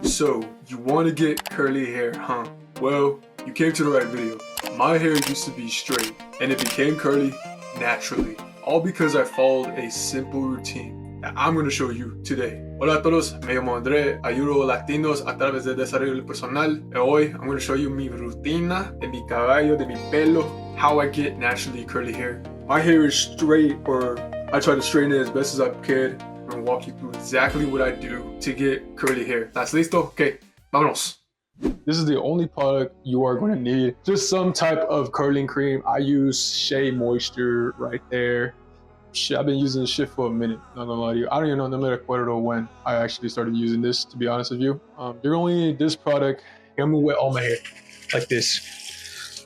So, you want to get curly hair, huh? Well, you came to the right video. My hair used to be straight, and it became curly naturally. All because I followed a simple routine that I'm going to show you today. Hola a todos, me llamo André, ayudo a latinos a través del desarrollo personal. Y hoy, I'm going to show you mi rutina, de mi cabello, de mi pelo, how I get naturally curly hair. My hair is straight, or I try to straighten it as best as I can. I'm going to walk you through exactly what I do to get curly hair. ¿Estás listo? Okay, vámonos. This is the only product you are going to need. Just some type of curling cream. I use Shea Moisture right there. Shit, I've been using this shit for a minute, not gonna lie to you. I don't even know, no matter when I actually started using this, to be honest with you. You're only need this product. I'm gonna wet all my hair like this.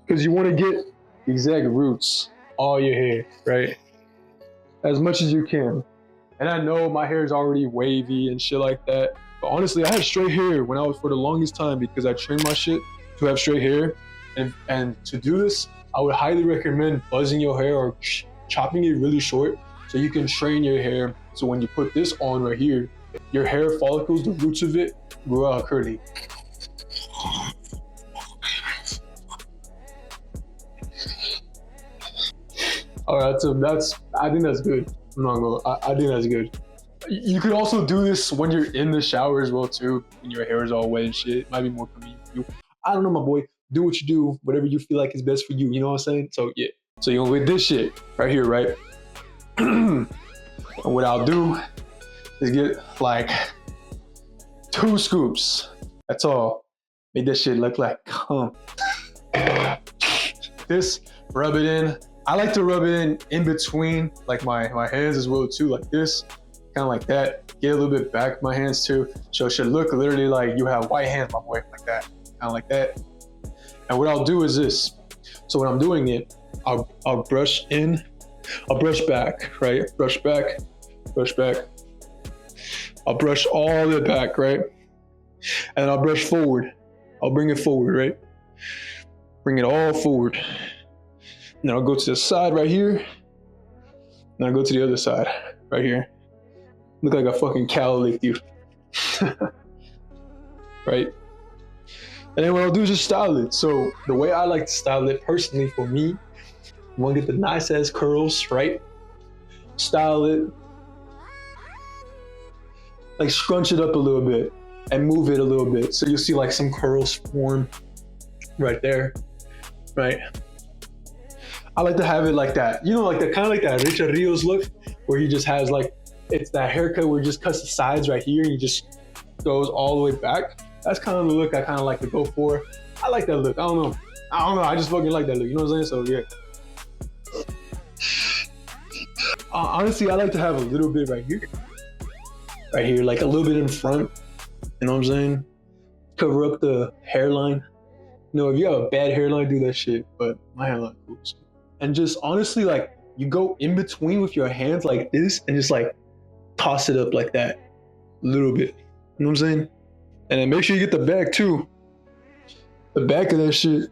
Because you want to get exact roots, all your hair, right? As much as you can. And I know my hair is already wavy and shit like that. But honestly, I had straight hair when I was for the longest time because I trained my shit to have straight hair. And to do this, I would highly recommend buzzing your hair or chopping it really short so you can train your hair. So when you put this on right here, your hair follicles, the roots of it, grow out curly. All right, so I think that's good. I'm not gonna, I think that's good. You could also do this when you're in the shower as well too, and your hair is all wet and shit. It might be more convenient for you. I don't know, my boy. Do what you do, whatever you feel like is best for you. You know what I'm saying? So yeah. So you're gonna with this shit right here, right? And what I'll do is get like 2 scoops. That's all. Make that shit look like this. Rub it in. I like to rub it in between like my hands as well too, like this, kind of like that. Get a little bit back my hands too, so it should look literally like you have white hands, my boy, like that, kind of like that. And what I'll do is this. So when I'm doing it, I'll brush in, I'll brush back, right? Brush back, brush back. I'll brush all the way back, right? And I'll brush forward. I'll bring it forward, right? Bring it all forward. And then I'll go to the side right here. And I'll go to the other side right here. Look like a fucking cow lick, dude. Right? And then what I'll do is just style it. So the way I like to style it personally for me, you want to get the nice ass curls, right? Style it. Like scrunch it up a little bit and move it a little bit. So you'll see like some curls form right there, right? I like to have it like that. You know, like that kind of like that Richard Rios look where he just has like, it's that haircut where he just cuts the sides right here and he just goes all the way back. That's kind of the look I kind of like to go for. I like that look. I don't know. I just fucking like that look. You know what I'm saying? So yeah. Honestly, I like to have a little bit right here. Right here, like a little bit in front. You know what I'm saying? Cover up the hairline. You know, if you have a bad hairline, do that shit. But my hairline cool. And just honestly, like you go in between with your hands like this and just like toss it up like that. A little bit. You know what I'm saying? And then make sure you get the back too. The back of that shit.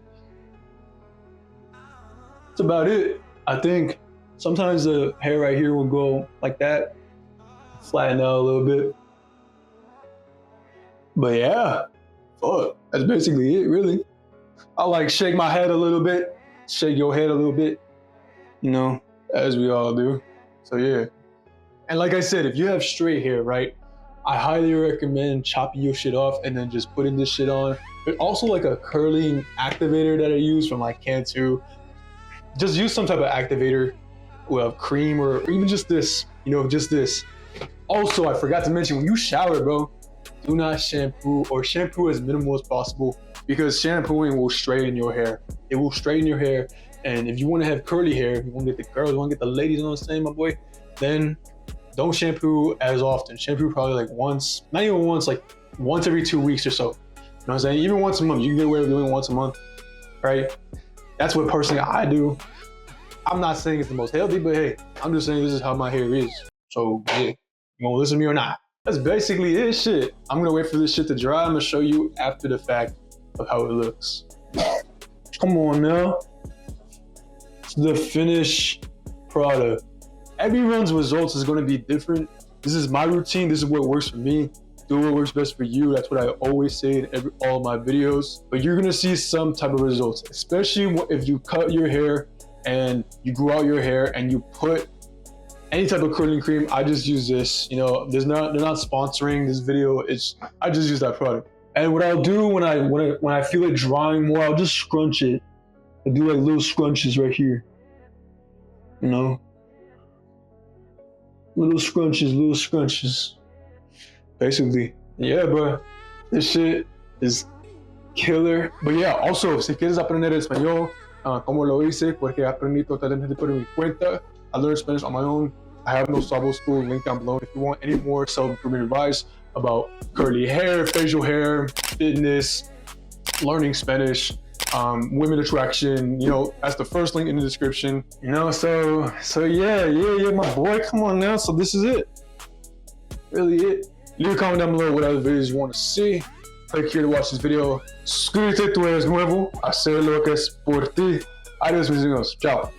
That's about it. I think sometimes the hair right here will go like that. Flatten out a little bit. But yeah. Fuck. That's basically it, really. I like shake my head a little bit. Shake your head a little bit. You know, as we all do. So yeah. And like I said, if you have straight hair, right? I highly recommend chopping your shit off and then just putting this shit on. There's also like a curling activator that I use from like Cantu. Just use some type of activator with cream or even just this, you know, just this. Also, I forgot to mention, when you shower, bro, do not shampoo or shampoo as minimal as possible because shampooing will straighten your hair. It will straighten your hair. And if you want to have curly hair, if you want to get the girls, you want to get the ladies, you know what I'm saying, my boy, then don't shampoo as often. Shampoo probably like once, not even once, like once every 2 weeks or so. You know what I'm saying? Even once a month. You can get away with doing once a month, right? That's what personally I do. I'm not saying it's the most healthy, but hey, I'm just saying this is how my hair is. So yeah, you want to listen to me or not? That's basically it, shit. I'm going to wait for this shit to dry. I'm going to show you after the fact of how it looks. Come on now. The finished product. Everyone's results is going to be different. This is my routine. This is what works for me. do what works best for you. That's what I always say in all of my videos. But you're gonna see some type of results, especially if you cut your hair and you grow out your hair and you put any type of curling cream. I just use this. You know, they're not sponsoring this video. I just use that product. And what I'll do when I feel it drying more, I'll just scrunch it. I do like little scrunches right here. You know, little scrunches. Basically, yeah, bro. This shit is killer. But yeah, also, si quieres aprender español, como lo hice, porque aprendí totalmente por mi cuenta. I learned Spanish on my own. I have no Sabo school, link down below. If you want any more self-improvement advice about curly hair, facial hair, fitness, learning Spanish, women attraction, you know, that's the first link in the description. You know, so yeah, my boy, come on now. So this is it. Really it. Leave a comment down below what other videos you want to see. Click here to watch this video. Suscríbete, tú eres nuevo. Hacer lo que es por ti. Adiós, mis amigos. Ciao.